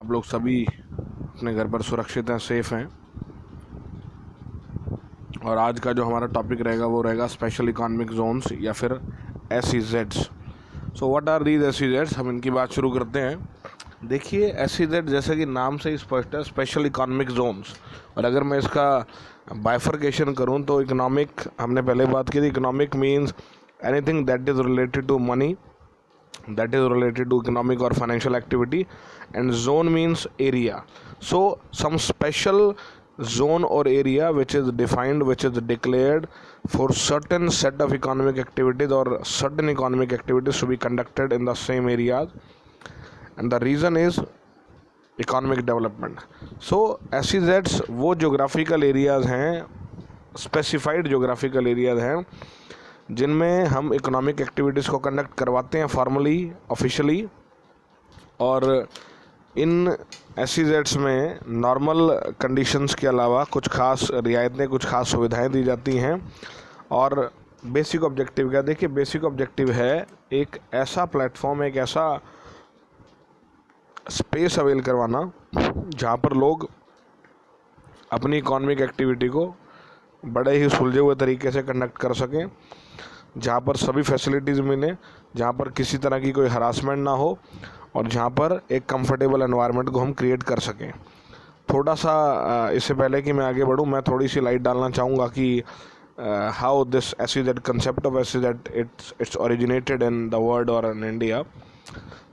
आप लोग सभी अपने घर पर सुरक्षित हैं, सेफ़ हैं। और आज का जो हमारा टॉपिक रहेगा वो रहेगा स्पेशल इकोनॉमिक जोन्स या फिर SEZs। So what are these SEZs, हम इनकी बात शुरू करते हैं। देखिए, SEZ जैसे कि नाम से ही स्पष्ट है, स्पेशल इकोनॉमिक जोन्स। और अगर मैं इसका बाइफर्केशन करूं तो इकोनॉमिक, हमने पहले बात की थी, economic means anything that is related to money, that is related to economic or financial activity, and zone means area. So some special zone or area which is defined, which is declared for certain set of economic activities or certain economic activities to be conducted in the same areas, and the reason is economic development. So SEZs वो geographical areas हैं, specified geographical areas हैं जिनमें हम economic activities को conduct करवाते हैं formally, officially. और इन SEZs में नॉर्मल कंडीशंस के अलावा कुछ खास रियायतें, कुछ खास सुविधाएं दी जाती हैं। और बेसिक ऑब्जेक्टिव क्या, देखिए बेसिक ऑब्जेक्टिव है एक ऐसा प्लेटफॉर्म, एक ऐसा स्पेस अवेल करवाना जहाँ पर लोग अपनी इकोनॉमिक एक्टिविटी को बड़े ही सुलझे हुए तरीके से कंडक्ट कर सकें, जहाँ पर सभी फैसिलिटीज़ मिलें, जहाँ पर किसी तरह की कोई हरासमेंट ना हो, और जहाँ पर एक कंफर्टेबल एनवायरनमेंट को हम क्रिएट कर सकें। थोड़ा सा इससे पहले कि मैं आगे बढ़ूँ, मैं थोड़ी सी लाइट डालना चाहूँगा कि how this SEZ concept of SEZ it's originated in the world और इन इंडिया।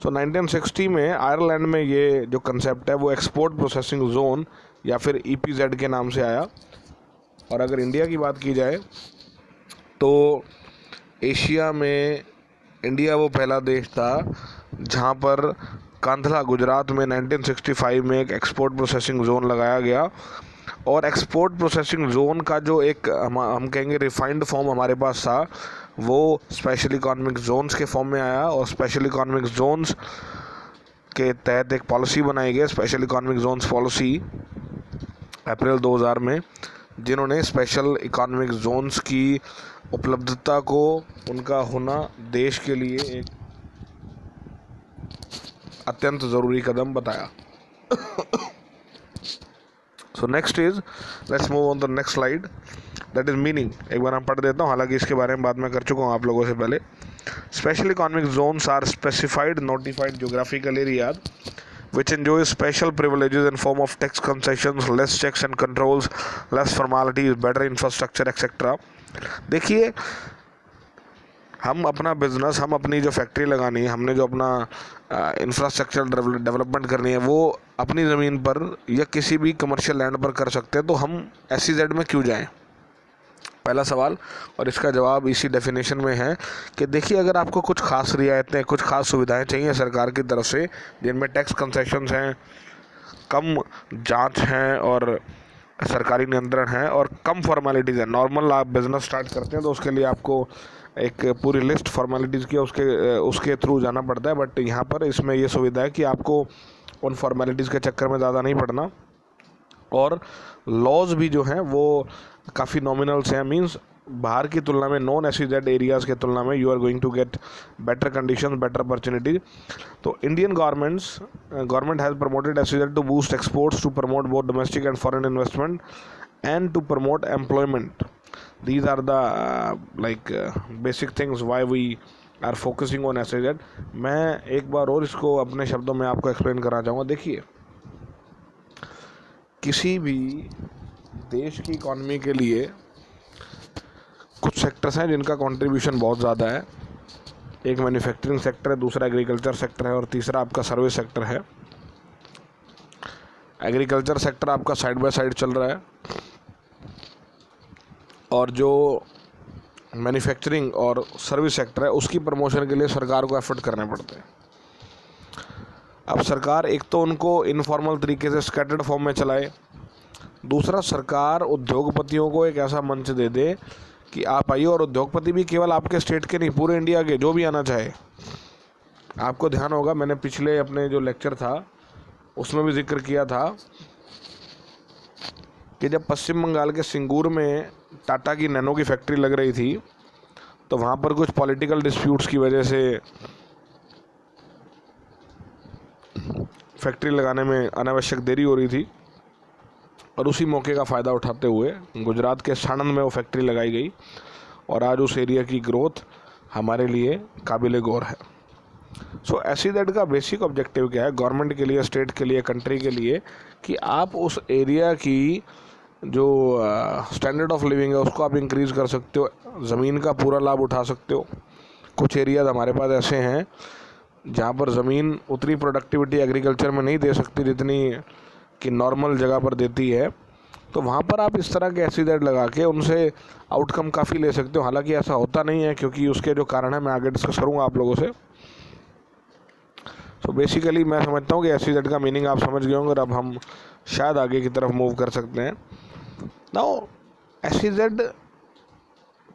सो 1960 में आयरलैंड में ये जो कंसेप्ट है वो एक्सपोर्ट प्रोसेसिंग जोन या फिर EPZ के नाम से आया। और अगर इंडिया की बात की जाए तो एशिया में इंडिया वो पहला देश था जहाँ पर कांधला, गुजरात में 1965 में एक एक्सपोर्ट प्रोसेसिंग जोन लगाया गया। और एक्सपोर्ट प्रोसेसिंग जोन का जो एक हम कहेंगे रिफाइंड फॉर्म हमारे पास था, वो स्पेशल इकोनॉमिक जोन्स के फॉर्म में आया। और स्पेशल इकोनॉमिक जोन्स के तहत एक पॉलिसी बनाई गई, स्पेशल इकोनॉमिक जोन्स पॉलिसी, अप्रैल 2000 में, जिन्होंने स्पेशल इकोनॉमिक जोन्स की उपलब्धता को, उनका होना देश के लिए एक अत्यंत ज़रूरी कदम बताया। So next is, let's move on the next slide, that is meaning. एक बार हम पढ़ देता हूँ, हालांकि इसके बारे में बात मैं कर चुका हूँ आप लोगों से पहले। Special economic zones are specified notified geographical areas which enjoy special privileges in form of tax concessions, less checks and controls, less formalities, better infrastructure etc. देखिए, हम अपना बिजनेस, हम अपनी जो फैक्ट्री लगानी है, हमने जो अपना इंफ्रास्ट्रक्चर डेवलपमेंट करनी है, वो अपनी ज़मीन पर या किसी भी कमर्शियल लैंड पर कर सकते हैं। तो हम SEZ में क्यों जाएं, पहला सवाल। और इसका जवाब इसी डेफिनेशन में है कि देखिए, अगर आपको कुछ खास रियायतें, कुछ खास सुविधाएं चाहिए सरकार की तरफ से, जिनमें टैक्स कंसेशंस हैं, कम जांच हैं और सरकारी नियंत्रण है, और कम फॉर्मेलिटीज़ है। नॉर्मल आप बिज़नेस स्टार्ट करते हैं तो उसके लिए आपको एक पूरी लिस्ट फॉर्मेलिटीज़ की उसके थ्रू जाना पड़ता है। बट यहाँ पर इसमें ये सुविधा है कि आपको उन फॉर्मेलिटीज़ के चक्कर में ज़्यादा नहीं पड़ना। और लॉज भी जो हैं वो काफ़ी नॉमिनल्स हैं, मींस बाहर की तुलना में, नॉन SEZ एरियाज़ की तुलना में you are going to get better condition, better opportunity. तो Indian government has promoted SEZ to boost exports, to promote both domestic and foreign investment and to promote employment. These are the basic things why we are focusing on SEZ। मैं एक बार और इसको अपने शब्दों में आपको explain करना चाहूँगा। देखिए, किसी भी देश की इकॉनमी के लिए कुछ सेक्टर्स हैं जिनका कंट्रीब्यूशन बहुत ज़्यादा है। एक मैन्युफैक्चरिंग सेक्टर है, दूसरा एग्रीकल्चर सेक्टर है, और तीसरा आपका सर्विस सेक्टर है। एग्रीकल्चर सेक्टर आपका साइड बाय साइड चल रहा है, और जो मैन्युफैक्चरिंग और सर्विस सेक्टर है उसकी प्रमोशन के लिए सरकार को एफर्ट करने पड़ते हैं। अब सरकार एक तो उनको इनफॉर्मल तरीके से स्कैटर्ड फॉर्म में चलाए, दूसरा सरकार उद्योगपतियों को एक ऐसा मंच दे दे कि आप आइए, और उद्योगपति भी केवल आपके स्टेट के नहीं, पूरे इंडिया के, जो भी आना चाहे। आपको ध्यान होगा, मैंने पिछले अपने जो लेक्चर था उसमें भी जिक्र किया था कि जब पश्चिम बंगाल के सिंगूर में टाटा की नैनो की फैक्ट्री लग रही थी, तो वहाँ पर कुछ पॉलिटिकल डिस्प्यूट्स की वजह से फैक्ट्री लगाने में अनावश्यक देरी हो रही थी और उसी मौके का फ़ायदा उठाते हुए गुजरात के साणंद में वो फैक्ट्री लगाई गई और आज उस एरिया की ग्रोथ हमारे लिए काबिल गौर है। सो SEZ का बेसिक ऑब्जेक्टिव क्या है गवर्नमेंट के लिए, स्टेट के लिए, कंट्री के लिए, कि आप उस एरिया की जो स्टैंडर्ड ऑफ लिविंग है उसको आप इंक्रीज़ कर सकते हो, ज़मीन का पूरा लाभ उठा सकते हो। कुछ एरियाज हमारे पास ऐसे हैं जहाँ पर ज़मीन उतनी प्रोडक्टिविटी एग्रीकल्चर में नहीं दे सकती जितनी कि नॉर्मल जगह पर देती है, तो वहाँ पर आप इस तरह के SEZ लगा के उनसे आउटकम काफ़ी ले सकते हो। हालांकि ऐसा होता नहीं है क्योंकि उसके जो कारण है मैं आगे डिस्कस करूँगा आप लोगों से। तो बेसिकली मैं समझता हूँ कि SEZ का मीनिंग आप समझ गए होंगे और अब हम शायद आगे की तरफ मूव कर सकते हैं। नाउ SEZ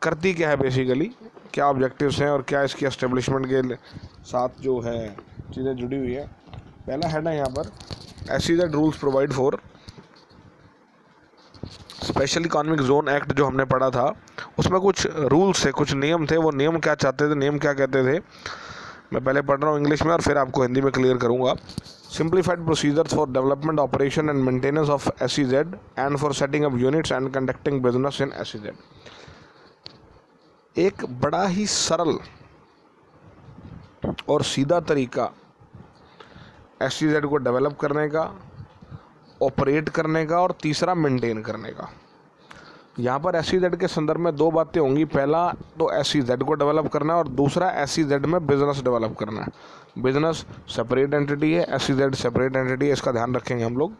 करती क्या है बेसिकली, क्या ऑब्जेक्टिव्स हैं और क्या इसकी एस्टेब्लिशमेंट के साथ जो है चीज़ें जुड़ी हुई है। पहला हेड है यहाँ पर SEZ rules provide for special economic zone act जो हमने पढ़ा था उसमें कुछ रूल्स थे, कुछ नियम थे। वो नियम क्या चाहते थे, नियम क्या कहते थे, मैं पहले पढ़ रहा हूँ इंग्लिश में और फिर आपको हिंदी में क्लियर करूँगा। Simplified procedures for development operation and maintenance of SEZ and for setting up units and conducting business in SEZ। एक बड़ा ही सरल और सीधा तरीका SEZ को डेवलप करने का, ऑपरेट करने का और तीसरा मेंटेन करने का। यहाँ पर SEZ के संदर्भ में दो बातें होंगी। पहला तो SEZ को डेवलप करना है और दूसरा SEZ में बिजनेस डेवलप करना है। बिजनेस सेपरेट एंटिटी है, SEZ सेपरेट एंटिटी है, इसका ध्यान रखेंगे हम लोग।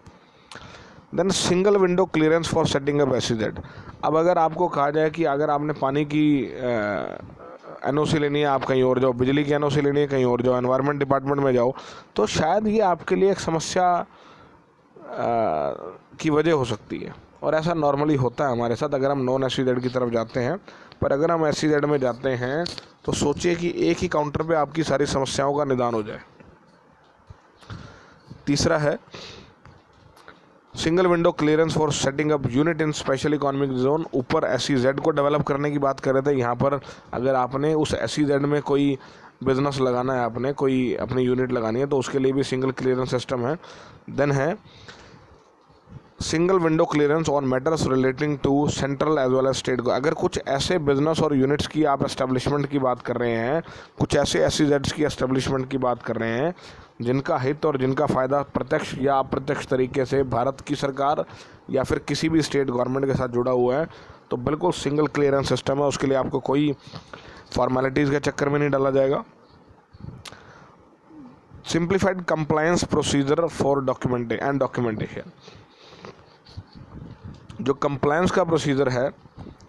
Then single window clearance for setting up SEZ। अब अगर आपको कहा जाए कि अगर आपने पानी की NOC लेनी है, आप कहीं और जाओ, बिजली की NOC लेनी है कहीं और जाओ, एनवायरनमेंट डिपार्टमेंट में जाओ, तो शायद ये आपके लिए एक समस्या की वजह हो सकती है। और ऐसा नॉर्मली होता है हमारे साथ अगर हम नॉन SEZ की तरफ जाते हैं। पर अगर हम SEZ में जाते हैं तो सोचिए कि एक ही काउंटर पे आपकी सारी समस्याओं का निदान हो जाए। तीसरा है single window clearance for setting up unit in special economic zone. ऊपर SEZ को डेवलप करने की बात कर रहे थे, यहाँ पर अगर आपने उस SEZ में कोई बिजनेस लगाना है, आपने कोई अपनी यूनिट लगानी है, तो उसके लिए भी सिंगल क्लियरेंस सिस्टम है। देन है single window clearance on matters relating to central as well as state. अगर कुछ ऐसे बिजनेस और यूनिट्स की आप एस्टेब्लिशमेंट की बात कर रहे हैं, कुछ ऐसे SEZs की एस्टेब्लिशमेंट की बात कर रहे हैं जिनका हित और जिनका फ़ायदा प्रत्यक्ष या अप्रत्यक्ष तरीके से भारत की सरकार या फिर किसी भी स्टेट गवर्नमेंट के साथ जुड़ा हुआ है, तो बिल्कुल सिंगल क्लियरेंस सिस्टम है। उसके लिए आपको कोई फॉर्मेलिटीज़ के चक्कर में नहीं डाला जाएगा। Simplified compliance procedure for documentation. जो कंप्लायंस का प्रोसीजर है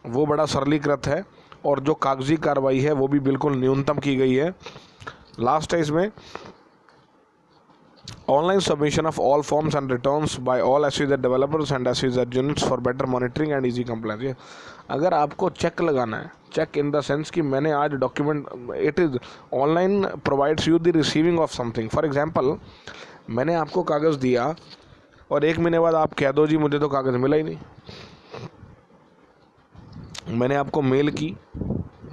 वो बड़ा सरलीकृत है और जो कागजी कार्रवाई है वो भी बिल्कुल न्यूनतम की गई है। लास्ट है इसमें online submission of all forms and returns by all SEZ developers and SEZ units for better monitoring and easy compliance. अगर आपको चेक लगाना है, चेक इन द सेंस कि मैंने आज document, it is online provides you the receiving of something. For example मैंने आपको कागज़ दिया और 1 महीने बाद आप कह दो जी मुझे तो कागज़ मिला ही नहीं। मैंने आपको मेल की,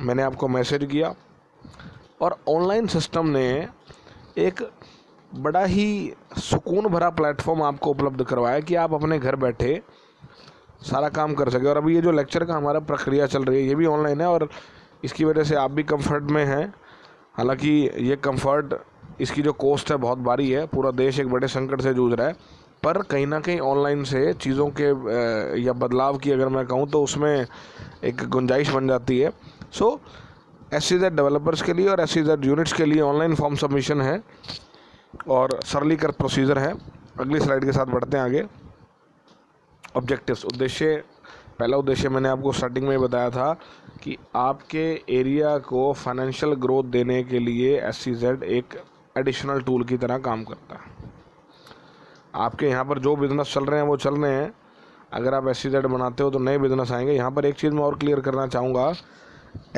मैंने आपको मैसेज किया और ऑनलाइन सिस्टम ने एक बड़ा ही सुकून भरा प्लेटफॉर्म आपको उपलब्ध करवाया कि आप अपने घर बैठे सारा काम कर सके। और अभी ये जो लेक्चर का हमारा प्रक्रिया चल रही है ये भी ऑनलाइन है और इसकी वजह से आप भी कंफर्ट में हैं। हालांकि ये कंफर्ट, इसकी जो कॉस्ट है बहुत भारी है, पूरा देश एक बड़े संकट से जूझ रहा है, पर कहीं ना कहीं ऑनलाइन से चीज़ों के या बदलाव की अगर मैं कहूँ तो उसमें एक गुंजाइश बन जाती है। सो SEZ डेवलपर्स के लिए और SEZ यूनिट्स के लिए ऑनलाइन फॉर्म सबमिशन है और सरलीकृत प्रोसीजर है। अगली स्लाइड के साथ बढ़ते हैं आगे। ऑब्जेक्टिव्स, उद्देश्य। पहला उद्देश्य मैंने आपको स्टार्टिंग में ही बताया था कि आपके एरिया को फाइनेंशियल ग्रोथ देने के लिए SEZ एक एडिशनल टूल की तरह काम करता है। आपके यहाँ पर जो बिज़नेस चल रहे हैं वो चल रहे हैं, अगर आप SEZ बनाते हो तो नए बिज़नेस आएंगे। यहाँ पर एक चीज़ मैं और क्लियर करना चाहूँगा,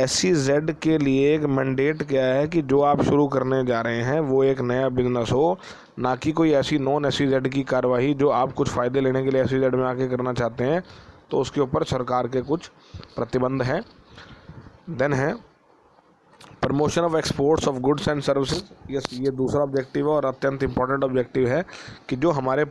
SEZ के लिए एक मैंडेट क्या है कि जो आप शुरू करने जा रहे हैं वो एक नया बिजनेस हो, ना कि कोई ऐसी नॉन SEZ की कार्रवाई जो आप कुछ फ़ायदे लेने के लिए SEZ में आके करना चाहते हैं, तो उसके ऊपर सरकार के कुछ प्रतिबंध हैं। देन है promotion of exports of goods and services, ये दूसरा ऑब्जेक्टिव है और अत्यंत इंपॉर्टेंट ऑब्जेक्टिव है कि जो हमारे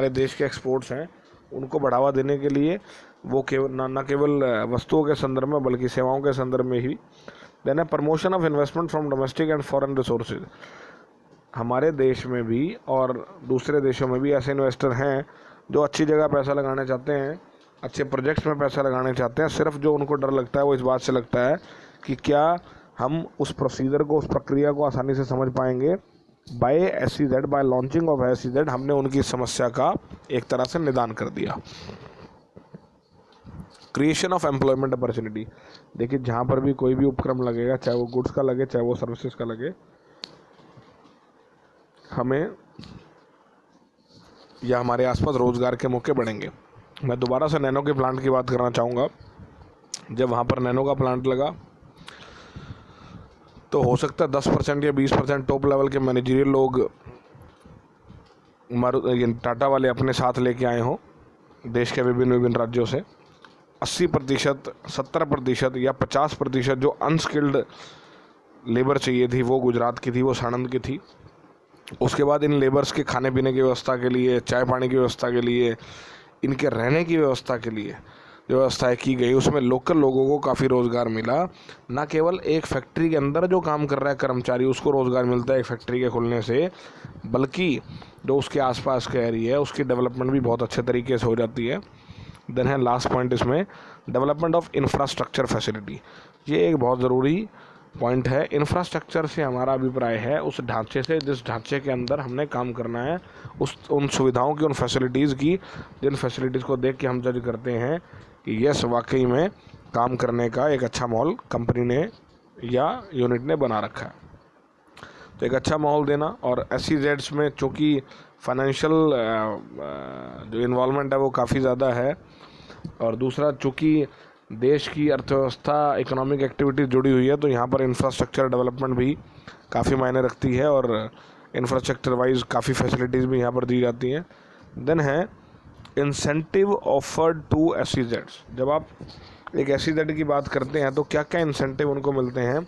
देश के एक्सपोर्ट्स हैं उनको बढ़ावा देने के लिए वो केवल न केवल वस्तुओं के संदर्भ में बल्कि सेवाओं के संदर्भ में ही। देन है promotion of investment from domestic and foreign resources, हमारे देश में भी और दूसरे देशों में भी ऐसे इन्वेस्टर हैं जो अच्छी जगह पैसा लगाना चाहते हैं, अच्छे प्रोजेक्ट्स में पैसा लगाना चाहते हैं, सिर्फ जो उनको डर लगता है वो इस बात से लगता है कि क्या हम उस प्रोसीजर को, उस प्रक्रिया को आसानी से समझ पाएंगे। By SEZ, by launching of SEZ हमने उनकी समस्या का एक तरह से निदान कर दिया। क्रिएशन ऑफ एम्प्लॉयमेंट अपॉर्चुनिटी, देखिए जहाँ पर भी कोई भी उपक्रम लगेगा, चाहे वो गुड्स का लगे चाहे वो सर्विसेज का लगे, हमें या हमारे आसपास रोज़गार के मौके बढ़ेंगे। मैं दोबारा से नैनो के प्लांट की बात करना चाहूँगा। जब वहाँ पर नैनो का प्लांट लगा तो हो सकता है 10% या 20% टॉप लेवल के मैनेजरियल लोग टाटा वाले अपने साथ लेके आए हों देश के विभिन्न राज्यों से। 80%, 70% या 50% जो अनस्किल्ड लेबर चाहिए थी वो गुजरात की थी, वो साणंद की थी। उसके बाद इन लेबर्स के खाने पीने की व्यवस्था के लिए, चाय पानी की व्यवस्था के लिए, इनके रहने की व्यवस्था के लिए जो व्यवस्थाएँ की गई उसमें लोकल लोगों को काफ़ी रोज़गार मिला। न केवल एक फैक्ट्री के अंदर जो काम कर रहा है कर्मचारी उसको रोज़गार मिलता है एक फैक्ट्री के खुलने से, बल्कि जो उसके आसपास का एरिया है उसकी डेवलपमेंट भी बहुत अच्छे तरीके से हो जाती है। देन है लास्ट पॉइंट इसमें, डेवलपमेंट ऑफ इंफ्रास्ट्रक्चर फैसिलिटी। ये एक बहुत ज़रूरी पॉइंट है। इंफ्रास्ट्रक्चर से हमारा अभिप्राय है उस ढांचे से जिस ढांचे के अंदर हमने काम करना है, उन सुविधाओं की, उन फैसिलिटीज़ की, जिन फैसिलिटीज़ को देख के हम जज करते हैं कि यस वाकई में काम करने का एक अच्छा माहौल कंपनी ने या यूनिट ने बना रखा है। तो एक अच्छा माहौल देना, और SEZs में चूँकि फाइनेंशियल जो इन्वॉल्वमेंट है वो काफ़ी ज़्यादा है, और दूसरा चूँकि देश की अर्थव्यवस्था, इकोनॉमिक एक्टिविटीज़ जुड़ी हुई है, तो यहाँ पर इंफ्रास्ट्रक्चर डेवलपमेंट भी काफ़ी मायने रखती है और इंफ्रास्ट्रक्चर वाइज काफ़ी फैसिलिटीज़ भी यहाँ पर दी जाती हैं। देन है इंसेंटिव ऑफर्ड टू SEZs। जब आप एक SEZ की बात करते हैं तो क्या क्या इंसेंटिव उनको मिलते हैं,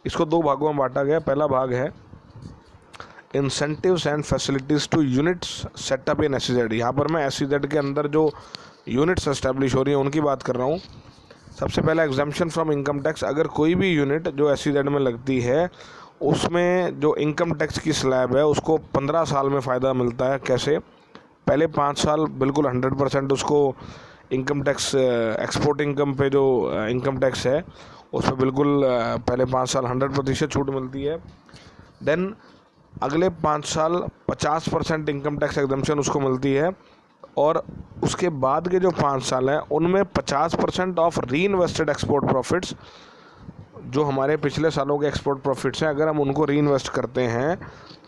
इसको दो भागों में बांटा गया। पहला भाग है incentives and facilities two units setup in SEZ। यहाँ पर मैं SEZ के अंदर जो यूनिट्स एस्टेब्लिश हो रही हैं उनकी बात कर रहा हूँ। सबसे पहला एग्जाम्पशन फ्रॉम इनकम टैक्स। अगर कोई भी यूनिट जो SEZ में लगती है उसमें जो इनकम टैक्स की स्लैब है उसको 15 साल में फ़ायदा मिलता है। कैसे? पहले 5 साल बिल्कुल 100% उसको इनकम टैक्स, एक्सपोर्ट इनकम पे जो इनकम टैक्स है उस पर बिल्कुल पहले 5 साल 100% छूट मिलती है। देन अगले 5 साल 50% इनकम टैक्स एग्जम्पशन उसको मिलती है, और उसके बाद के जो 5 साल हैं उनमें 50% ऑफ री इन्वेस्टेड एक्सपोर्ट प्रॉफिट्स, जो हमारे पिछले सालों के एक्सपोर्ट प्रॉफिट्स हैं, अगर हम उनको री इन्वेस्ट करते हैं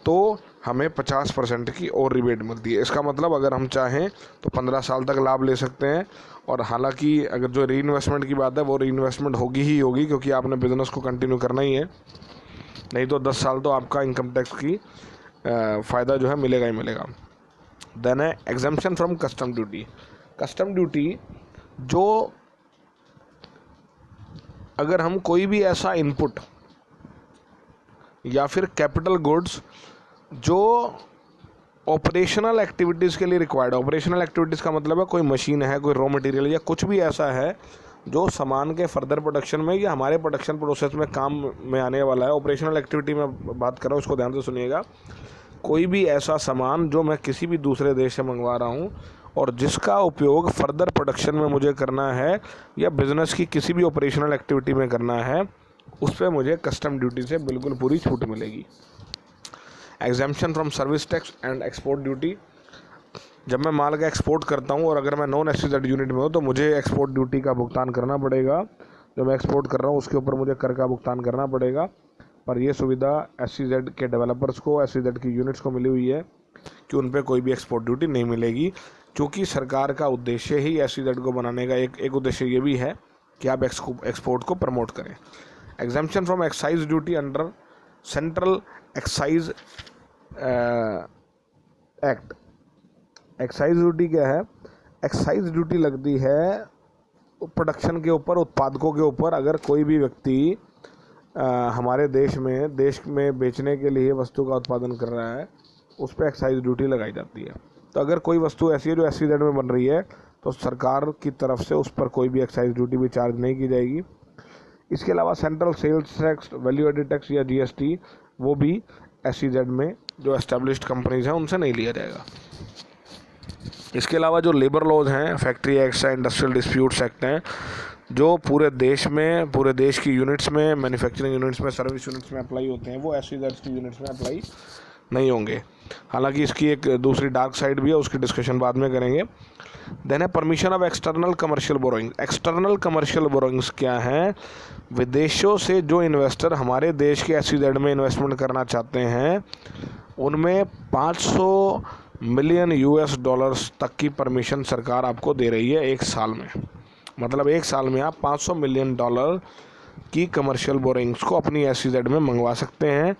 तो हमें 50% की और रिबेट मिलती है। इसका मतलब अगर हम चाहें तो 15 साल तक लाभ ले सकते हैं। और हालांकि अगर जो री इन्वेस्टमेंट की बात है वो री इन्वेस्टमेंट होगी ही होगी, क्योंकि आपने बिज़नेस को कंटिन्यू करना ही है, नहीं तो 10 साल तो आपका इनकम टैक्स की फ़ायदा जो है मिलेगा ही मिलेगा। देन है exemption from custom duty. Custom duty जो, अगर हम कोई भी ऐसा इनपुट या फिर कैपिटल गुड्स जो ऑपरेशनल एक्टिविटीज़ के लिए रिक्वायर्ड है, ऑपरेशनल एक्टिविटीज़ का मतलब है कोई मशीन है, कोई रॉ मटेरियल या कुछ भी ऐसा है जो सामान के फर्दर प्रोडक्शन में या हमारे प्रोडक्शन प्रोसेस में काम में आने वाला है। ऑपरेशनल एक्टिविटी में बात कर रहा हूँ, उसको ध्यान से सुनिएगा। कोई भी ऐसा सामान जो मैं किसी भी दूसरे देश से मंगवा रहा हूँ और जिसका उपयोग फर्दर प्रोडक्शन में मुझे करना है या बिज़नेस की किसी भी ऑपरेशनल एक्टिविटी में करना है, उस पर मुझे कस्टम ड्यूटी से बिल्कुल पूरी छूट मिलेगी। Exemption from service tax and export duty. जब मैं माल का एक्सपोर्ट करता हूँ और अगर मैं नॉन SEZ यूनिट में हूँ तो मुझे एक्सपोर्ट ड्यूटी का भुगतान करना पड़ेगा। जो मैं एक्सपोर्ट कर रहा हूँ उसके ऊपर मुझे कर का भुगतान करना पड़ेगा। पर यह सुविधा SEZ के डेवलपर्स को, SEZ की यूनिट्स को मिली हुई है कि उन पर कोई भी एक्सपोर्ट ड्यूटी नहीं मिलेगी, क्योंकि सरकार का उद्देश्य ही SEZ को बनाने का एक उद्देश्य ये भी है कि आप एक्सपोर्ट को प्रमोट करें। Exemption from excise duty under central excise act. Excise duty क्या है? एक्साइज ड्यूटी लगती है प्रोडक्शन के ऊपर, उत्पादकों के ऊपर। अगर कोई भी व्यक्ति हमारे देश में बेचने के लिए वस्तु का उत्पादन कर रहा है, उस पर एक्साइज ड्यूटी लगाई जाती है। तो अगर कोई वस्तु ऐसी है जो SEZ में बन रही है तो सरकार की तरफ से उस पर कोई भी एक्साइज ड्यूटी भी चार्ज नहीं की जाएगी। इसके अलावा central sales tax, value added tax या GST वो भी SEZ में जो एस्टेब्लिश्ड कंपनीज हैं उनसे नहीं लिया जाएगा। इसके अलावा जो लेबर लॉज हैं, फैक्ट्री एक्ट्स हैं, इंडस्ट्रियल डिस्प्यूट्स एक्ट हैं, जो पूरे देश की यूनिट्स में, मैन्युफैक्चरिंग यूनिट्स में, सर्विस यूनिट्स में अप्लाई होते हैं, वो SEZ की यूनिट्स में अप्लाई नहीं होंगे। हालांकि इसकी एक दूसरी डार्क साइड भी है, उसकी डिस्कशन बाद में करेंगे। देन है permission of external commercial borrowing. External commercial borrowings क्या हैं? विदेशों से जो इन्वेस्टर हमारे देश के SEZ में इन्वेस्टमेंट करना चाहते हैं उनमें 500 मिलियन US$ तक की परमिशन सरकार आपको दे रही है एक साल में। मतलब एक साल में आप $500 मिलियन की कमर्शियल बोरिंग्स को अपनी SEZ में मंगवा सकते हैं।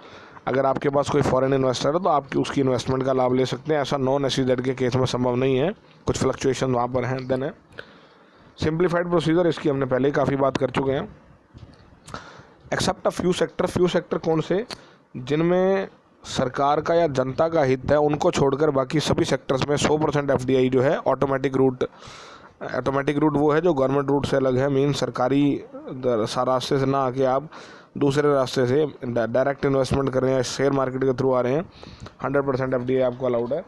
अगर आपके पास कोई फॉरेन इन्वेस्टर है तो आप उसकी इन्वेस्टमेंट का लाभ ले सकते हैं। ऐसा नॉन SEZ के केस में संभव नहीं है, कुछ फ्लक्चुएशन वहाँ पर हैं। देन है सिंप्लीफाइड प्रोसीजर, इसकी हमने पहले ही काफ़ी बात कर चुके हैं। एक्सेप्ट अ फ्यू सेक्टर कौन से? जिनमें सरकार का या जनता का हित है, उनको छोड़कर बाकी सभी सेक्टर्स में 100% FDI जो है ऑटोमेटिक रूट वो है जो गवर्नमेंट रूट से अलग है। मीन सरकारी रास्ते से ना आके आप दूसरे रास्ते से डायरेक्ट इन्वेस्टमेंट कर रहे हैं, शेयर मार्केट के थ्रू आ रहे हैं, 100% FDI आपको अलाउड है।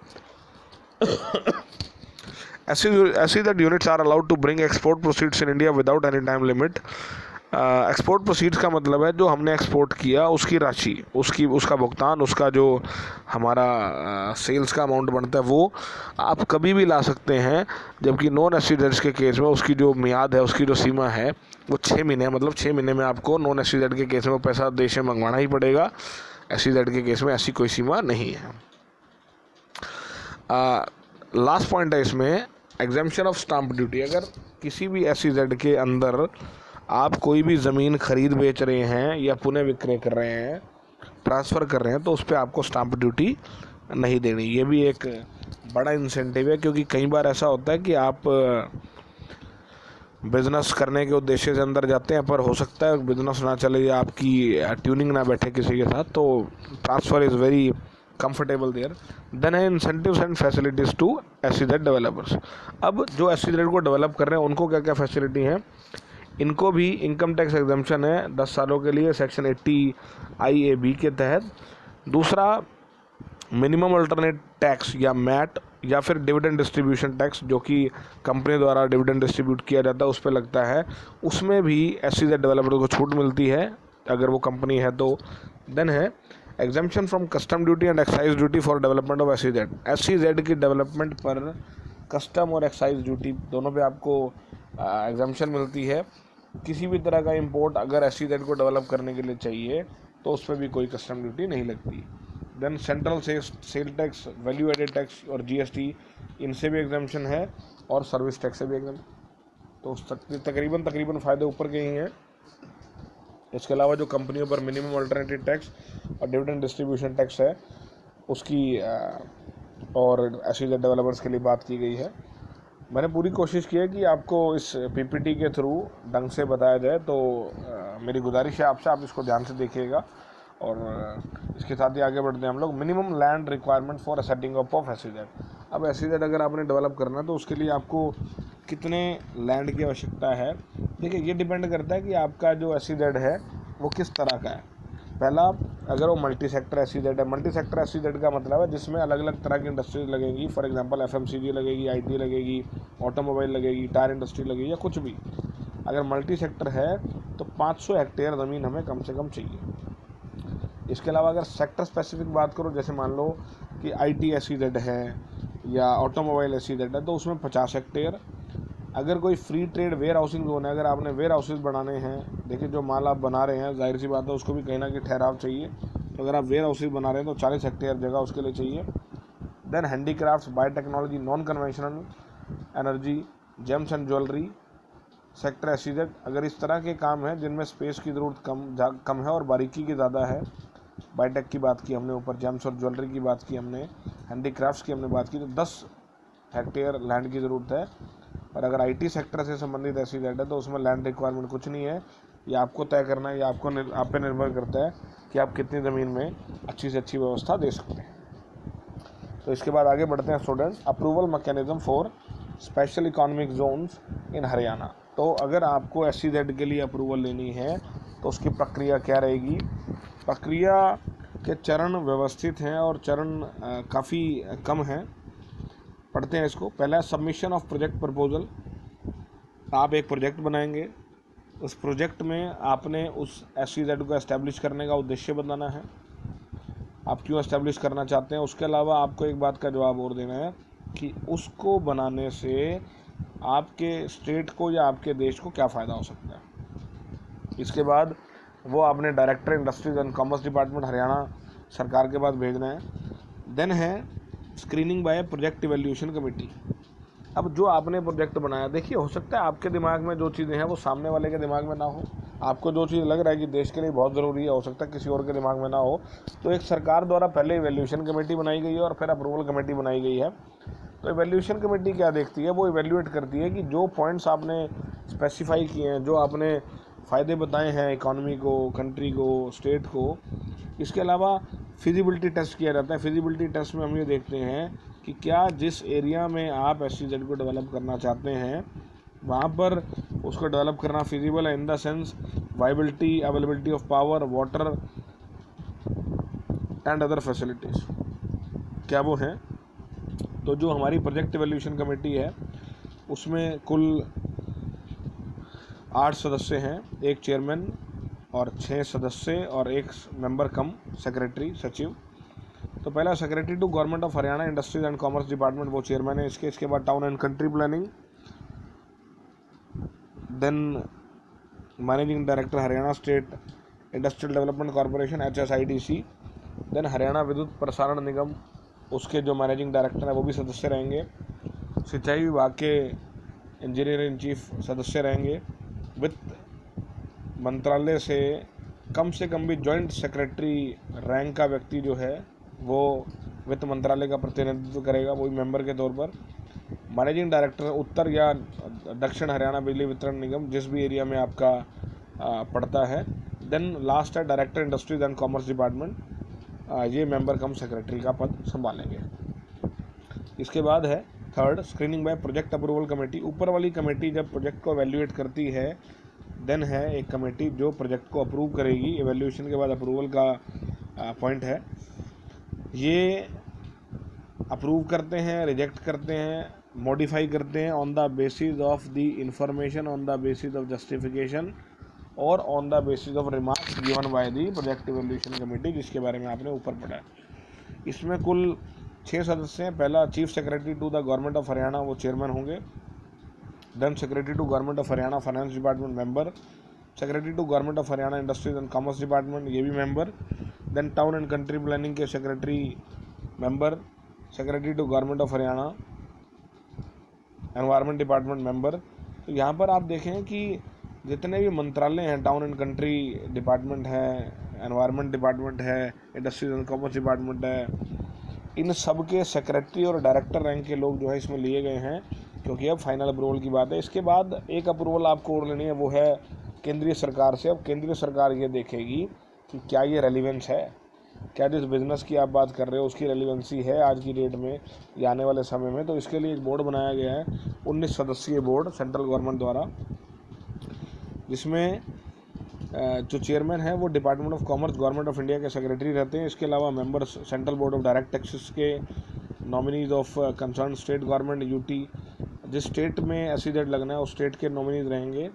SEZ units are allowed to bring export proceeds in India without any time limit। Export proceeds का मतलब है जो हमने एक्सपोर्ट किया उसकी राशि, उसका भुगतान, उसका जो हमारा सेल्स का अमाउंट बनता है वो आप कभी भी ला सकते हैं। जबकि नॉन SEZ के केस में उसकी जो मियाद है, उसकी जो सीमा है वो 6 महीने है। मतलब 6 महीने में आपको नॉन SEZ के केस में वो पैसा देश में मंगवाना ही पड़ेगा। SEZ के केस में ऐसी कोई सीमा नहीं है। लास्ट पॉइंट है इसमें एग्जेम्पशन ऑफ स्टाम्प ड्यूटी। अगर किसी भी SEZ के अंदर आप कोई भी ज़मीन खरीद बेच रहे हैं या पुनः विक्रय कर रहे हैं, ट्रांसफ़र कर रहे हैं, तो उस पर आपको स्टाम्प ड्यूटी नहीं देनी। ये भी एक बड़ा इंसेंटिव है, क्योंकि कई बार ऐसा होता है कि आप बिज़नेस करने के उद्देश्य से अंदर जाते हैं पर हो सकता है बिज़नेस ना चले या आपकी ट्यूनिंग ना बैठे किसी के साथ, तो transfer is very comfortable there. Then है incentives and facilities to SEZ developers. अब जो SEZ को डेवलप कर रहे हैं उनको क्या क्या फैसिलिटी हैं? इनको भी इनकम टैक्स एग्जम्पशन है 10 सालों के लिए सेक्शन 80 IAB के तहत। दूसरा मिनिमम अल्टरनेट टैक्स या MAT या फिर डिविडेंड डिस्ट्रीब्यूशन टैक्स, जो कि कंपनी द्वारा डिविडेंड डिस्ट्रीब्यूट किया जाता है उस पर लगता है, उसमें भी SEZ डेवलपर को छूट मिलती है अगर वो कंपनी है तो। देन है exemption from custom duty and excise duty for development of SEZ की डेवलपमेंट पर कस्टम और एक्साइज ड्यूटी दोनों पे आपको एग्जम्पशन मिलती है। किसी भी तरह का इंपोर्ट अगर SEZ को डेवलप करने के लिए चाहिए तो उस पर भी कोई कस्टम ड्यूटी नहीं लगती। Then central sale tax, value added tax और GST, इनसे भी एग्जम्पशन है और सर्विस टैक्स से भी एग्जम्पशन। तो तकरीबन फ़ायदे ऊपर के ही हैं। इसके अलावा जो कंपनियों पर मिनिमम अल्टरनेटिव टैक्स और डिविडेंड डिस्ट्रीब्यूशन टैक्स है उसकी और SEZ डेवलपर्स के लिए बात की गई है। मैंने पूरी कोशिश की है कि आपको इस PPT के थ्रू ढंग से बताया जाए, तो मेरी गुजारिश है आपसे, आप इसको ध्यान से देखिएगा। और इसके साथ ही आगे बढ़ते हैं हम लोग। Minimum land requirement for setting up of SEZ। अब SEZ अगर आपने डेवलप करना है तो उसके लिए आपको कितने लैंड की आवश्यकता है? देखिए, ये डिपेंड करता है कि आपका जो SEZ है वो किस तरह का है। पहला, अगर वो मल्टी सेक्टर SEZ है, मल्टी सेक्टर SEZ का मतलब है जिसमें अलग अलग तरह की इंडस्ट्रीज लगेंगी। फॉर एग्जांपल FMCG लगेगी, IT लगेगी, ऑटोमोबाइल लगेगी, टायर इंडस्ट्री लगेगी या कुछ भी। अगर मल्टी सेक्टर है तो 500 हेक्टेयर ज़मीन हमें कम से कम चाहिए। इसके अलावा अगर सेक्टर स्पेसिफिक बात करो, जैसे मान लो कि IT SEZ है या ऑटोमोबाइल SEZ है, तो उसमें 50 हेक्टेयर। अगर कोई free trade warehousing zone है, अगर आपने वेयर हाउसेज बनाने हैं, देखिए जो माल आप बना रहे हैं जाहिर सी बात है उसको भी कहीं ना कहीं ठहराव चाहिए, तो अगर आप वेयर हाउसेज बना रहे हैं तो 40 हेक्टेयर जगह उसके लिए चाहिए। Then handicrafts, biotechnology, non conventional energy, gems and jewellery sector SEZ। अगर इस तरह के काम हैं जिनमें स्पेस की ज़रूरत कम है और बारीकी की ज़्यादा है, बायोटेक की बात की हमने ऊपर, जेम्स और ज्वेलरी की बात की हमने, हैंडीक्राफ्ट्स की हमने बात की, तो 10 हेक्टेयर लैंड की ज़रूरत है। और अगर IT सेक्टर से संबंधित SEZ है तो उसमें लैंड रिक्वायरमेंट कुछ नहीं है, ये आपको तय करना है, ये आप पे निर्भर करता है कि आप कितनी ज़मीन में अच्छी से अच्छी व्यवस्था दे सकते हैं। तो इसके बाद आगे बढ़ते हैं student, approval mechanism for special economic zones in Haryana. तो अगर आपको SEZ के लिए अप्रूवल लेनी है तो उसकी प्रक्रिया क्या रहेगी। प्रक्रिया के चरण व्यवस्थित हैं और चरण काफ़ी कम हैं। पढ़ते हैं इसको। पहला, सबमिशन ऑफ प्रोजेक्ट प्रपोजल। आप एक प्रोजेक्ट बनाएंगे, उस प्रोजेक्ट में आपने उस SEZ को एस्टेब्लिश करने का उद्देश्य बताना है, आप क्यों एस्टेब्लिश करना चाहते हैं। उसके अलावा आपको एक बात का जवाब और देना है कि उसको बनाने से आपके स्टेट को या आपके देश को क्या फ़ायदा हो सकता है। इसके बाद वो आपने director industries and commerce department Haryana सरकार के पास भेजना है। देन है screening by project evaluation committee. अब जो आपने प्रोजेक्ट बनाया, देखिए हो सकता है आपके दिमाग में जो चीज़ें हैं वो सामने वाले के दिमाग में ना हो। आपको जो चीज़ लग रहा है कि देश के लिए बहुत ज़रूरी है, हो सकता है किसी और के दिमाग में ना हो। तो एक सरकार द्वारा पहले इवैल्यूएशन कमेटी बनाई गई है और फिर अप्रूवल कमेटी बनाई गई है। तो इवैल्यूएशन कमेटी क्या देखती है, वो इवैल्यूएट करती है कि जो पॉइंट्स आपने स्पेसिफाई किए हैं, जो आपने फ़ायदे बताए हैं इकॉनमी को, कंट्री को, स्टेट को, इसके अलावा फिजिबिलिटी टेस्ट किया जाता है। फिजिबिलिटी टेस्ट में हम ये देखते हैं कि क्या जिस एरिया में आप SEZ को डेवलप करना चाहते हैं वहाँ पर उसको डेवलप करना फिजिबल है, in the sense viability, availability of power, water and other facilities, क्या वो हैं। तो जो हमारी प्रोजेक्ट इवैल्यूएशन कमेटी है उसमें कुल 8 सदस्य हैं, एक चेयरमैन और 6 सदस्य और एक मेंबर कम सेक्रेटरी, सचिव। तो पहला secretary to government of Haryana industries and commerce department, वो चेयरमैन है इसके। इसके बाद town and country planning, then managing director Haryana state industrial development corporation HSIDC, then Haryana Vidyut Prasaran निगम, उसके जो मैनेजिंग डायरेक्टर हैं वो भी सदस्य रहेंगे। सिंचाई विभाग के इंजीनियर इन चीफ सदस्य रहेंगे। वित्त मंत्रालय से कम भी जॉइंट सेक्रेटरी रैंक का व्यक्ति जो है वो वित्त मंत्रालय का प्रतिनिधित्व करेगा, वही मेंबर के तौर पर। मैनेजिंग डायरेक्टर उत्तर या दक्षिण हरियाणा बिजली वितरण निगम, जिस भी एरिया में आपका पड़ता है। देन लास्ट है director industries and commerce department, ये मेंबर कम सेक्रेटरी का पद संभालेंगे। इसके बाद है third, screening by project approval committee. ऊपर वाली कमेटी जब प्रोजेक्ट को एवेल्यूएट करती है, देन है एक कमेटी जो प्रोजेक्ट को अप्रूव करेगी। एवेल्यूएशन के बाद अप्रूवल का पॉइंट है, ये अप्रूव करते हैं, रिजेक्ट करते हैं, मॉडिफाई करते हैं on the basis of the information, on the basis of justification और on the basis of remarks given by the project evaluation committee, जिसके बारे में आपने ऊपर पढ़ा है। इसमें कुल 6 सदस्य हैं। पहला chief secretary to the government of Haryana, वो चेयरमैन होंगे। Then secretary to government of Haryana finance department member, secretary to government of Haryana industries and commerce department, ये भी member. Then town and country planning के secretary member, secretary to government of Haryana environment department member. तो यहाँ पर आप देखें कि जितने भी मंत्रालय हैं, टाउन एंड कंट्री डिपार्टमेंट है, एनवायरनमेंट डिपार्टमेंट है, इंडस्ट्रीज एंड कॉमर्स डिपार्टमेंट है, इन सब के सेक्रेटरी और डायरेक्टर रैंक के लोग जो है इसमें लिए गए हैं, क्योंकि अब फाइनल अप्रूवल की बात है। इसके बाद एक अप्रूवल आपको और लेनी है, वो है केंद्रीय सरकार से। अब केंद्रीय सरकार ये देखेगी कि क्या ये रेलिवेंस है, क्या जिस बिज़नेस की आप बात कर रहे हो उसकी रेलिवेंसी है आज की डेट में या आने वाले समय में। तो इसके लिए एक बोर्ड बनाया गया है, 19 सदस्यीय बोर्ड सेंट्रल गवर्नमेंट द्वारा, जिसमें जो चेयरमैन है वो department of commerce government of India के सेक्रेटरी रहते हैं। इसके अलावा members central board of direct taxes के, nominees of concern state government UT, जिस स्टेट में SEZ लगना है उस स्टेट के नॉमिनीज रहेंगे।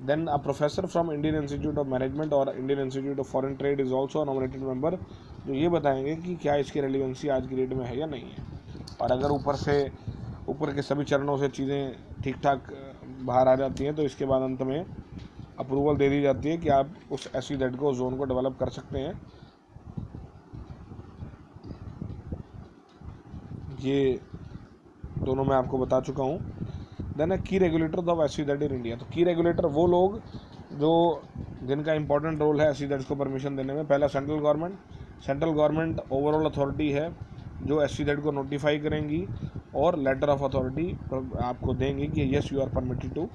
Then a professor from Indian institute of management और Indian institute of foreign trade is also nominated member, जो ये बताएंगे कि क्या इसकी रेलिवेंसी आज की डेट में है या नहीं है। और अगर ऊपर के सभी चरणों से चीज़ें ठीक ठाक बाहर आ जाती हैं तो इसके बाद अंत में अप्रूवल दे दी जाती है कि आप उस SEZ को, जोन को डेवलप कर सकते हैं। ये दोनों मैं आपको बता चुका हूँ। देन है की regulator of SEZ in India. तो की रेगुलेटर वो लोग जो जिनका इंपॉर्टेंट रोल है SEZ को परमिशन देने में। पहला सेंट्रल गवर्नमेंट ओवरऑल अथॉरिटी है जो SEZ को नोटिफाई करेंगी और लेटर ऑफ अथॉरिटी आपको देंगे कि yes you are permitted to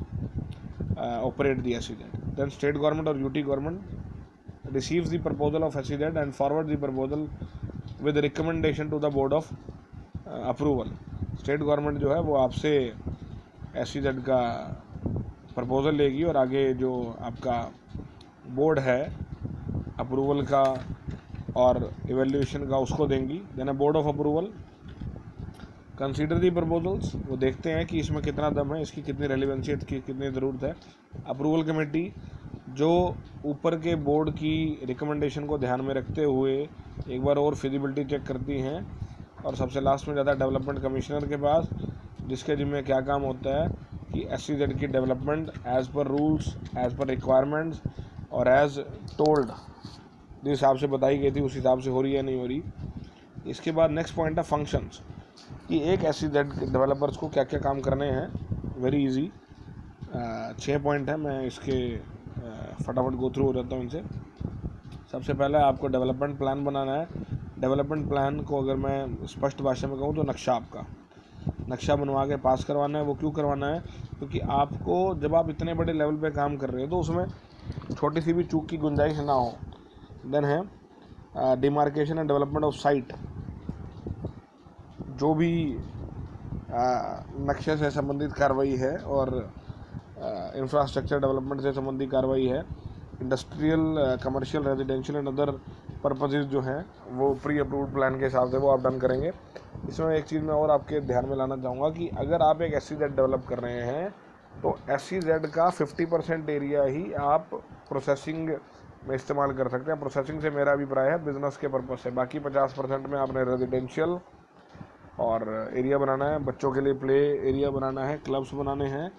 operate the SEZ। Then state government और UT government receives the proposal of SEZ and forward the proposal with recommendation to the board of approval. State government जो है वो आपसे SEZ का proposal लेगी और आगे जो आपका बोर्ड है अप्रूवल का और इवेल्यूएशन का उसको देंगी। Then a board of approval consider the proposals, वो देखते हैं कि इसमें कितना दम है, इसकी कितनी रेलिवेंसी है, इसकी कितनी ज़रूरत है। अप्रूवल कमेटी जो ऊपर के बोर्ड की रिकमेंडेशन को ध्यान में रखते हुए एक बार और फिजिबिलिटी चेक करती हैं और सबसे लास्ट में जाता है डेवलपमेंट कमिश्नर के पास, जिसके जिम्मे क्या काम होता है कि SEZ की development as per rules, as per requirements और एज़ टोल्ड जिस हिसाब से बताई गई थी उस हिसाब से हो रही है नहीं हो रही। इसके बाद नेक्स्ट पॉइंट है फंक्शंस, कि एक SEZ डेवलपर्स को क्या क्या काम करने हैं। वेरी इजी 6 पॉइंट है, मैं इसके फटाफट गो थ्रू हो जाता हूँ इनसे। सबसे पहला आपको डेवलपमेंट प्लान बनाना है। डेवलपमेंट प्लान को अगर मैं स्पष्ट भाषा में कहूँ तो नक्शा, आपका नक्शा बनवा के पास करवाना है। वो क्यों करवाना है? क्योंकि आपको जब आप इतने बड़े लेवल पे काम कर रहे हो तो उसमें छोटी सी भी चूक की गुंजाइश ना हो। देन है demarcation and development of site, जो भी नक्शे से संबंधित कार्रवाई है और इंफ्रास्ट्रक्चर डेवलपमेंट से संबंधित कार्रवाई है, industrial, commercial, residential and other purposes जो हैं वो प्री अप्रूव्ड प्लान के हिसाब से वो आप डन करेंगे। इसमें एक चीज़ मैं और आपके ध्यान में लाना चाहूँगा कि अगर आप एक SEZ डेवलप कर रहे हैं तो SEZ का 50% एरिया ही आप प्रोसेसिंग में इस्तेमाल कर सकते हैं। प्रोसेसिंग से मेरा अभिप्राय है बिजनेस के पर्पज़ से। बाकी 50% में आपने रेजिडेंशियल और एरिया बनाना है, बच्चों के लिए प्ले एरिया बनाना है, क्लब्स बनाने हैं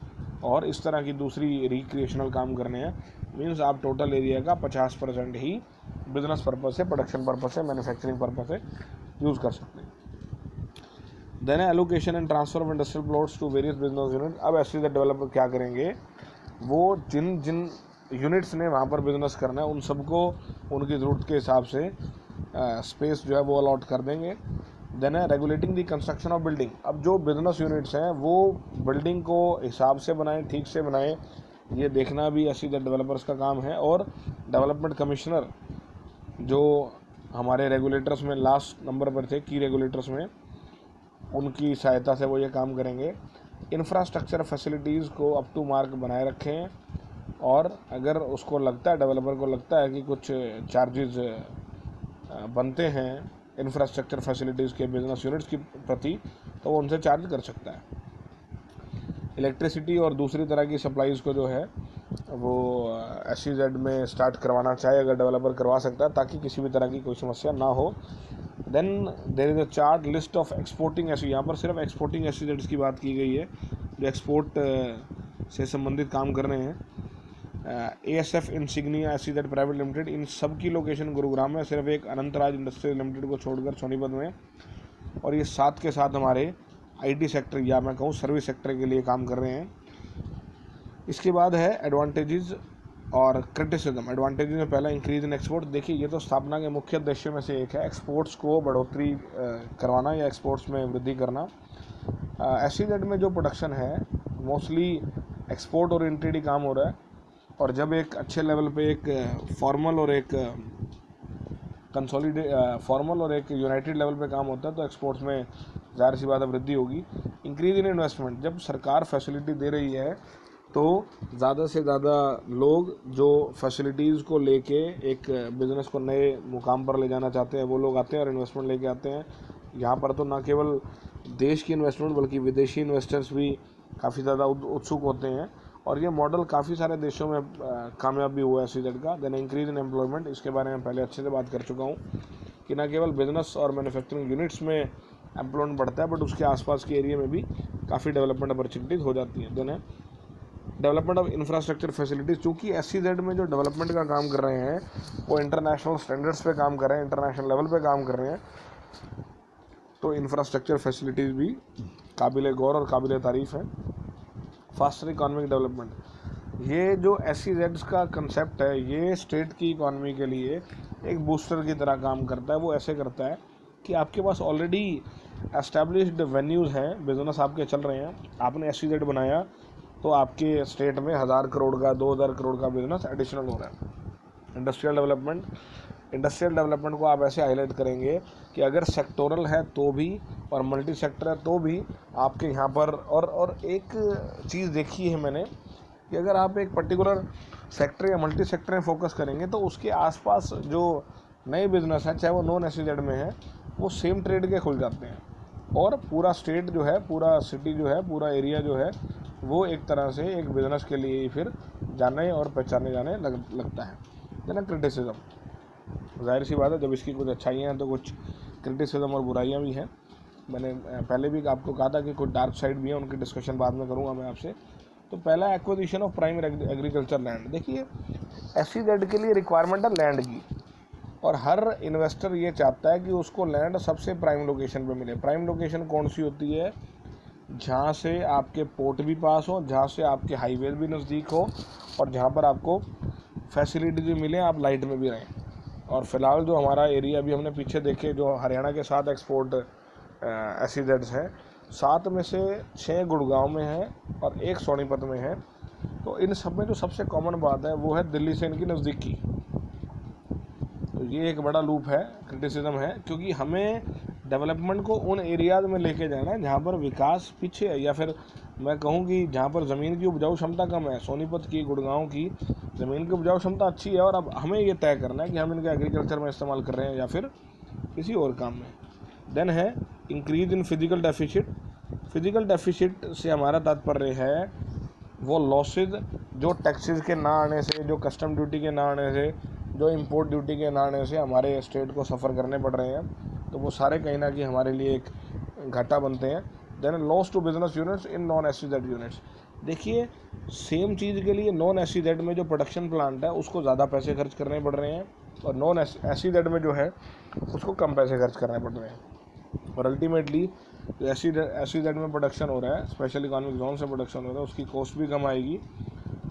और इस तरह की दूसरी रिक्रिएशनल काम करने हैं। मीन्स आप टोटल एरिया का 50% ही बिजनेस पर्पज़ से, प्रोडक्शन पर्पज़ से, मैन्युफैक्चरिंग पर्पज़ से यूज़ कर सकते हैं। Then allocation and transfer of industrial plots to various business unit. अब SEZ डेवलपर क्या करेंगे, वो जिन जिन यूनिट्स ने वहाँ पर बिजनेस करना है उन सबको उनकी ज़रूरत के हिसाब से स्पेस जो है वो अलॉट कर देंगे। देन है regulating the construction of building. अब जो बिजनेस यूनिट्स हैं वो बिल्डिंग को हिसाब से बनाएं, ठीक से बनाएं, ये देखना भी SEZ डेवलपर्स का काम है। और डेवलपमेंट कमिश्नर जो हमारे रेगुलेटर्स में लास्ट नंबर पर थे, की रेगुलेटर्स में, उनकी सहायता से वो ये काम करेंगे। इंफ्रास्ट्रक्चर फैसिलिटीज़ को अप टू मार्क बनाए रखें और अगर उसको लगता है, डेवलपर को लगता है कि कुछ चार्जेस बनते हैं इंफ्रास्ट्रक्चर फैसिलिटीज़ के बिजनेस यूनिट्स की प्रति, तो वो उनसे चार्ज कर सकता है। इलेक्ट्रिसिटी और दूसरी तरह की सप्लाईज़ को जो है वो SEZ में स्टार्ट करवाना चाहे अगर डेवलपर करवा सकता है, ताकि किसी भी तरह की कोई समस्या ना हो। Then there is a chart list of exporting SEZ। यहाँ पर सिर्फ एक्सपोर्टिंग SEZ की बात की गई है जो एक्सपोर्ट से संबंधित काम कर रहे हैं। ASF insignia SEZ private limited, इन सब की लोकेशन गुरुग्राम में, सिर्फ एक अनंतराज इंडस्ट्रियल लिमिटेड को छोड़कर सोनीपत में। और ये साथ के साथ हमारे IT सेक्टर या मैं कहूँ सर्विस सेक्टर के लिए काम कर रहे हैं। इसके बाद है एडवांटेजेस और क्रिटिसिज्म। एडवांटेजेस में पहला इंक्रीज इन एक्सपोर्ट। देखिए ये तो स्थापना के मुख्य उद्देश्यों में से एक है, एक्सपोर्ट्स को बढ़ोतरी करवाना या एक्सपोर्ट्स में वृद्धि करना। SEZ में जो प्रोडक्शन है मोस्टली एक्सपोर्ट ओरिएंटेड ही काम हो रहा है। और जब एक अच्छे लेवल पे एक फॉर्मल और एक फॉर्मल और एक यूनाइटेड लेवल पे काम होता है तो एक्सपोर्ट्स में ज़ाहिर सी बात है वृद्धि होगी। Increase in investment. जब सरकार फैसिलिटी दे रही है तो ज़्यादा से ज़्यादा लोग जो फैसिलिटीज़ को लेके एक बिज़नेस को नए मुकाम पर ले जाना चाहते हैं वो लोग आते हैं और इन्वेस्टमेंट लेके आते हैं। यहाँ पर तो ना केवल देश की इन्वेस्टमेंट बल्कि विदेशी इन्वेस्टर्स भी काफ़ी ज़्यादा उत्सुक होते हैं और ये मॉडल काफ़ी सारे देशों में कामयाब भी हुआ है SEZ का। देन इंक्रीज इन एम्प्लॉयमेंट, इसके बारे में पहले अच्छे से बात कर चुका हूँ कि ना केवल बिजनेस और मैन्युफैक्चरिंग यूनिट्स में एम्प्लॉयमेंट बढ़ता है बट उसके आसपास के एरिया में भी काफ़ी डेवलपमेंट अपॉर्चुनिटीज़ हो जाती हैं। देन है डेवलपमेंट ऑफ इंफ्रास्ट्रक्चर फैसिलिटीज़। चूँकि SEZ में जो डेवलपमेंट का काम कर रहे हैं वो इंटरनेशनल स्टैंडर्ड्स पे काम कर रहे हैं, इंटरनेशनल लेवल पे काम कर रहे हैं, तो इंफ्रास्ट्रक्चर फैसिलिटीज़ भी काबिल गौर और काबिल तारीफ़ है। Faster economic development. ये जो SEZ का कंसेप्ट है ये स्टेट की इकॉनमी के लिए एक बूस्टर की तरह काम करता है। वो ऐसे करता है कि आपके पास ऑलरेडी एस्टैब्लिश्ड वेन्यूज़ हैं, बिजनेस आपके चल रहे हैं, आपने SEZ बनाया, तो आपके स्टेट में 1000 करोड़ का 2000 करोड़ का बिजनेस एडिशनल हो रहा है। इंडस्ट्रियल डेवलपमेंट को आप ऐसे हाईलाइट करेंगे कि अगर सेक्टोरल है तो भी और मल्टी सेक्टर है तो भी आपके यहाँ पर और एक चीज़ देखी है मैंने कि अगर आप एक पर्टिकुलर सेक्टर या मल्टी सेक्टर में फोकस करेंगे तो उसके आसपास जो नए बिजनेस हैं, चाहे वो नॉन एसईजेड में है, वो सेम ट्रेड के खुल जाते हैं और पूरा स्टेट जो है, पूरा सिटी जो है, पूरा एरिया जो है, वो एक तरह से एक बिज़नेस के लिए ही फिर जाने और पहचाने जाने लगता है ना। क्रिटिसिज्म, जाहिर सी बात है, जब इसकी कुछ अच्छाइयाँ हैं तो कुछ क्रिटिसिज्म और बुराइयाँ भी हैं। मैंने पहले भी आपको कहा था कि कुछ डार्क साइड भी है, उनकी डिस्कशन बाद में करूँगा मैं आपसे। तो पहला acquisition of prime agriculture land. देखिए, एसईजेड के लिए रिक्वायरमेंट है लैंड की, और हर इन्वेस्टर ये चाहता है कि उसको लैंड सबसे प्राइम लोकेशन पे मिले। प्राइम लोकेशन कौन सी होती है? जहाँ से आपके पोर्ट भी पास हो, जहाँ से आपके हाईवे भी नज़दीक हो और जहाँ पर आपको फैसिलिटी भी मिले, आप लाइट में भी रहें। और फिलहाल जो हमारा एरिया अभी हमने पीछे देखे, जो हरियाणा के 7 एक्सपोर्ट एसईजेड्स हैं, 7 में से 6 गुड़गांव में हैं और 1 सोनीपत में है। तो इन सब में जो सबसे कॉमन बात है वो है दिल्ली से इनकी नज़दीकी। तो ये एक बड़ा लूप है, क्रिटिसिज्म है, क्योंकि हमें डेवलपमेंट को उन एरियाज़ में लेके जाना है जहाँ पर विकास पीछे है, या फिर मैं कहूँ कि जहाँ पर ज़मीन की उपजाऊ क्षमता कम है। सोनीपत की, गुड़गांव की ज़मीन की उपजाऊ क्षमता अच्छी है, और अब हमें ये तय करना है कि हम इनका एग्रीकल्चर में इस्तेमाल कर रहे हैं या फिर किसी और काम में। देन है increase in physical deficit. Physical deficit से हमारा तात्पर्य है वो लॉसेज जो टैक्सेस के ना आने से, जो कस्टम ड्यूटी के ना आने से, जो इंपोर्ट ड्यूटी के ना आने से हमारे स्टेट को सफ़र करने पड़ रहे हैं, तो वो सारे कहीं ना कहीं हमारे लिए एक घाटा बनते हैं। Then loss to business units in non SEZ units. देखिए, सेम चीज़ के लिए नॉन एसईजेड में जो प्रोडक्शन प्लांट है उसको ज़्यादा पैसे खर्च करने पड़ रहे हैं, और नॉन एसईजेड में जो है उसको कम पैसे खर्च करने पड़ रहे हैं। और अल्टीमेटली जो एसईजेड में प्रोडक्शन हो रहा है, स्पेशल इकोनॉमिक जोन से प्रोडक्शन हो रहा है, उसकी कॉस्ट भी कम आएगी,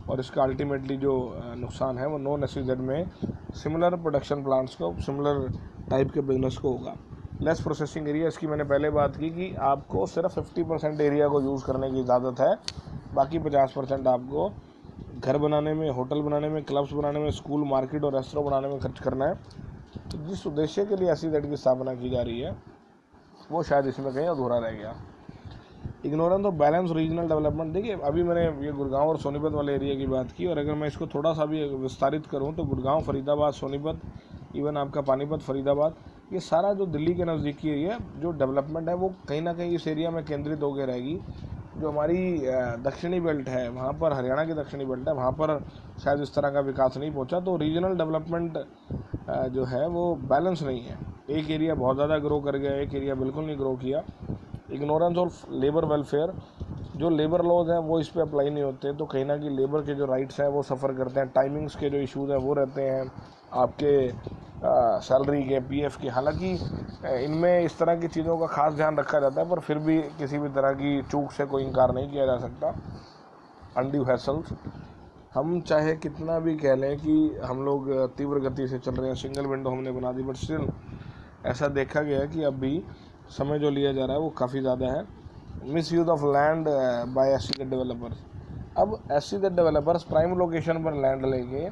और इसका अल्टीमेटली जो नुकसान है वो नॉन एसईजेड में सिमिलर प्रोडक्शन प्लांट्स को, सिमिलर टाइप के बिजनेस को होगा। लेस प्रोसेसिंग एरिया, इसकी मैंने पहले बात की कि आपको सिर्फ 50% एरिया को यूज़ करने की इजाज़त है, बाकी 50% आपको घर बनाने में, होटल बनाने में, क्लब्स बनाने में, स्कूल, मार्केट और रेस्टोरेंट बनाने में खर्च करना है। तो जिस उद्देश्य के लिए एसईजेड की स्थापना की जा रही है वो शायद इसमें कहीं अधूरा रह गया। Ignorance of balance regional development. देखिए, अभी मैंने ये गुड़गांव और सोनीपत वाले एरिया की बात की, और अगर मैं इसको थोड़ा सा भी विस्तारित करूँ तो गुड़गांव, फरीदाबाद, सोनीपत, इवन आपका पानीपत, फरीदाबाद, ये सारा जो दिल्ली के नज़दीकी एरिया, जो डेवलपमेंट है वो कहीं ना कहीं इस एरिया में केंद्रित होकर रहेगी। जो हमारी दक्षिणी बेल्ट है, वहाँ पर, हरियाणा की दक्षिणी बेल्ट है, वहाँ पर शायद इस तरह का विकास नहीं पहुँचा। तो रीजनल डेवलपमेंट जो है वो बैलेंस नहीं है। एक एरिया बहुत ज़्यादा ग्रो कर गया, एक एरिया बिल्कुल नहीं ग्रो किया। इग्नोरेंस ऑफ लेबर वेलफेयर, जो लेबर लॉज हैं वो इस पर अप्लाई नहीं होते, तो कहीं ना कहीं लेबर के जो राइट्स हैं वो सफ़र करते हैं। टाइमिंग्स के जो इश्यूज़ हैं वो रहते हैं, आपके सैलरी के, पीएफ के। हालांकि इनमें इस तरह की चीज़ों का खास ध्यान रखा जाता है, पर फिर भी किसी भी तरह की चूक से कोई इनकार नहीं किया जा सकता। अनड्यू हैसल्स, हम चाहे कितना भी कह लें कि हम लोग तीव्र गति से चल रहे हैं, सिंगल विंडो हमने बना दी, बट स्टिल ऐसा देखा गया है कि अब भी समय जो लिया जा रहा है वो काफ़ी ज़्यादा है। Misuse of land by SEZ developers. अब एसईजेड डेवलपर्स प्राइम लोकेशन पर लैंड लेंगे,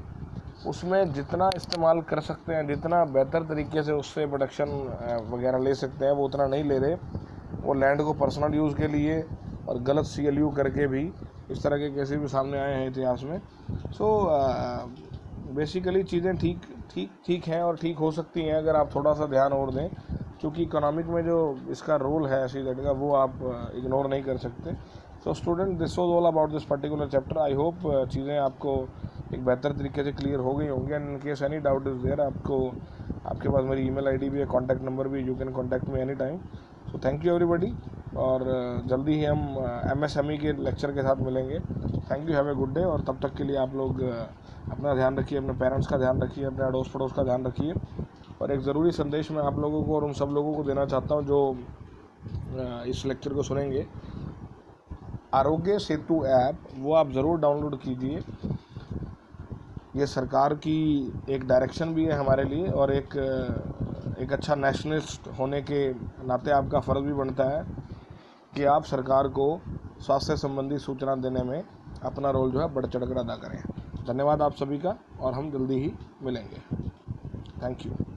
उसमें जितना इस्तेमाल कर सकते हैं, जितना बेहतर तरीके से उससे प्रोडक्शन वगैरह ले सकते हैं, वो उतना नहीं ले रहे। वो लैंड को पर्सनल यूज़ के लिए और गलत CLU करके भी इस तरह के केसेस भी सामने आए हैं इतिहास में। सो बेसिकली चीज़ें ठीक हैं और ठीक हो सकती हैं अगर आप थोड़ा सा ध्यान और दें, क्योंकि इकोनॉमिक में जो इसका रोल है एसईजेड का वो आप इग्नोर नहीं कर सकते। So student, this was all about this particular chapter. I hope चीज़ें आपको एक बेहतर तरीके से क्लियर हो गई होंगी। And in case any doubt is there, आपके पास मेरी ईमेल आईडी भी है, कॉन्टैक्ट नंबर भी, you can contact me any time. So thank you everybody, और जल्दी ही हम MSME के लेक्चर के साथ मिलेंगे। Thank you, have a good day. और तब तक के लिए आप लोग अपना ध्यान रखिए, अपने पेरेंट्स का ध्यान रखिए, अपने अड़ोस पड़ोस का ध्यान रखिए। और एक ज़रूरी संदेश मैं आप लोगों को और उन सब लोगों को देना चाहता हूँ जो इस लेक्चर को सुनेंगे। आरोग्य सेतु ऐप वो आप ज़रूर डाउनलोड कीजिए। ये सरकार की एक डायरेक्शन भी है हमारे लिए, और एक अच्छा नेशनलिस्ट होने के नाते आपका फ़र्ज़ भी बनता है कि आप सरकार को स्वास्थ्य संबंधी सूचना देने में अपना रोल जो है बढ़ चढ़ कर अदा करें। धन्यवाद आप सभी का, और हम जल्दी ही मिलेंगे। Thank you.